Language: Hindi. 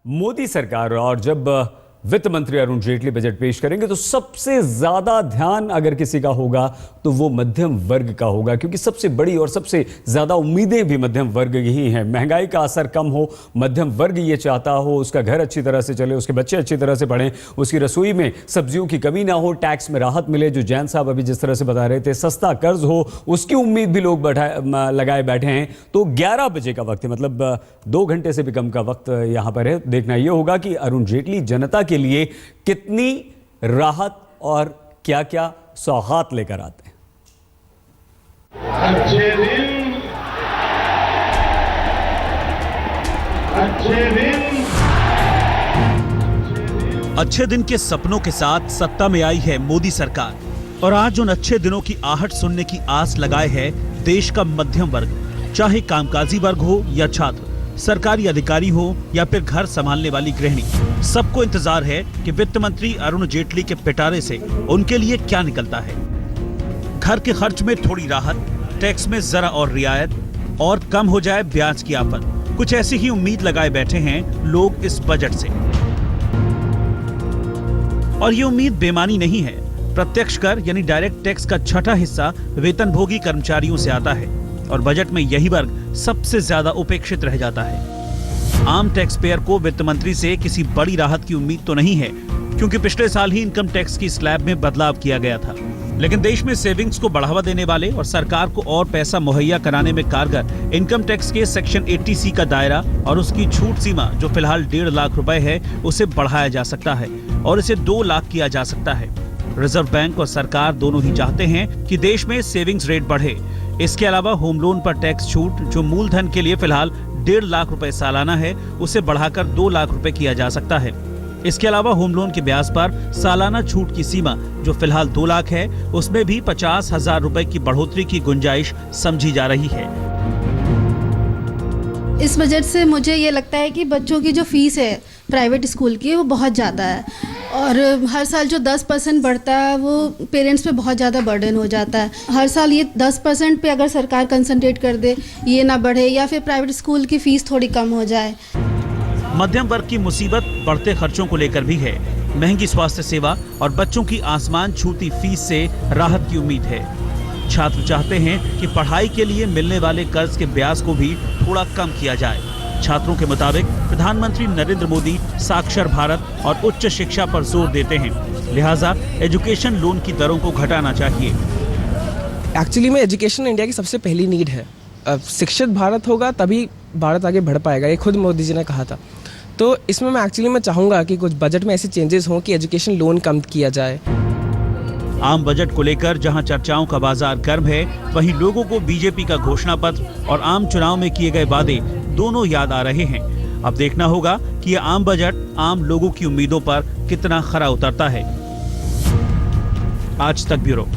मोदी सरकार और जब वित्त मंत्री अरुण जेटली बजट पेश करेंगे तो सबसे ज्यादा ध्यान अगर किसी का होगा तो वो मध्यम वर्ग का होगा, क्योंकि सबसे बड़ी और सबसे ज्यादा उम्मीदें भी मध्यम वर्ग ही हैं। महंगाई का असर कम हो, मध्यम वर्ग ये चाहता हो, उसका घर अच्छी तरह से चले, उसके बच्चे अच्छी तरह से पढ़ें, उसकी रसोई में सब्जियों की कमी ना हो, टैक्स में राहत मिले, जो जैन साहब अभी जिस तरह से बता रहे थे, सस्ता कर्ज हो, उसकी उम्मीद भी लोग लगाए बैठे हैं। तो 11 बजे का वक्त है, मतलब 2 घंटे से भी कम का वक्त यहां पर है। देखना यह होगा कि अरुण जेटली जनता के लिए कितनी राहत और क्या क्या सौगात लेकर आते हैं। अच्छे दिन के सपनों के साथ सत्ता में आई है मोदी सरकार, और आज उन अच्छे दिनों की आहट सुनने की आस लगाए है देश का मध्यम वर्ग। चाहे कामकाजी वर्ग हो या छात्र, सरकारी अधिकारी हो या फिर घर संभालने वाली गृहिणी, सबको इंतजार है कि वित्त मंत्री अरुण जेटली के पिटारे से उनके लिए क्या निकलता है। घर के खर्च में थोड़ी राहत, टैक्स में जरा और रियायत, और कम हो जाए ब्याज की आफत, कुछ ऐसी ही उम्मीद लगाए बैठे हैं लोग इस बजट से। और ये उम्मीद बेमानी नहीं है। प्रत्यक्ष कर यानी डायरेक्ट टैक्स का छठा हिस्सा वेतनभोगी कर्मचारियों से आता है, और बजट में यही वर्ग सबसे ज्यादा उपेक्षित रह जाता है। आम टैक्स पेयर को वित्त मंत्री से किसी बड़ी राहत की उम्मीद तो नहीं है, क्योंकि पिछले साल ही इनकम टैक्स की स्लैब में बदलाव किया गया था। लेकिन देश में सेविंग्स को बढ़ावा देने वाले और सरकार को और पैसा मुहैया कराने में कारगर इनकम टैक्स के सेक्शन 80C का दायरा और उसकी छूट सीमा, जो फिलहाल 1.5 लाख रुपए है, उसे बढ़ाया जा सकता है और इसे 2 लाख किया जा सकता है। रिजर्व बैंक और सरकार दोनों ही चाहते हैं कि देश में सेविंग्स रेट बढ़े। इसके अलावा होम लोन पर टैक्स छूट, जो मूलधन के लिए फिलहाल 1.5 लाख रुपए सालाना है, उसे बढ़ाकर 2 लाख रुपए किया जा सकता है। इसके अलावा होम लोन के ब्याज पर सालाना छूट की सीमा, जो फिलहाल 2 लाख है, उसमें भी 50,000 रुपए की बढ़ोतरी की गुंजाइश समझी जा रही है। इस बजट से मुझे ये लगता है कि बच्चों की जो फीस है प्राइवेट स्कूल की, वो बहुत ज़्यादा है, और हर साल जो 10% बढ़ता है वो पेरेंट्स पे बहुत ज़्यादा बर्डन हो जाता है। हर साल ये 10% पे अगर सरकार कंसंट्रेट कर दे, ये ना बढ़े, या फिर प्राइवेट स्कूल की फीस थोड़ी कम हो जाए। मध्यम वर्ग की मुसीबत बढ़ते खर्चों को लेकर भी है। महंगी स्वास्थ्य सेवा और बच्चों की आसमान छूती फीस से राहत की उम्मीद है। छात्र चाहते हैं कि पढ़ाई के लिए मिलने वाले कर्ज के ब्याज को भी थोड़ा कम किया जाए। छात्रों के मुताबिक प्रधानमंत्री नरेंद्र मोदी साक्षर भारत और उच्च शिक्षा पर जोर देते हैं, लिहाजा एजुकेशन लोन की दरों को घटाना चाहिए। एक्चुअली में एजुकेशन इंडिया की सबसे पहली नीड है। शिक्षित भारत होगा तभी भारत आगे बढ़ पाएगा, ये खुद मोदी जी ने कहा था। तो इसमें मैं एक्चुअली में चाहूँगा कि कुछ बजट में ऐसे चेंजेस हों कि एजुकेशन लोन कम किया जाए। आम बजट को लेकर जहां चर्चाओं का बाजार गर्म है, वहीं लोगों को बीजेपी का घोषणा पत्र और आम चुनाव में किए गए वादे दोनों याद आ रहे हैं। अब देखना होगा कि यह आम बजट आम लोगों की उम्मीदों पर कितना खरा उतरता है। आज तक ब्यूरो।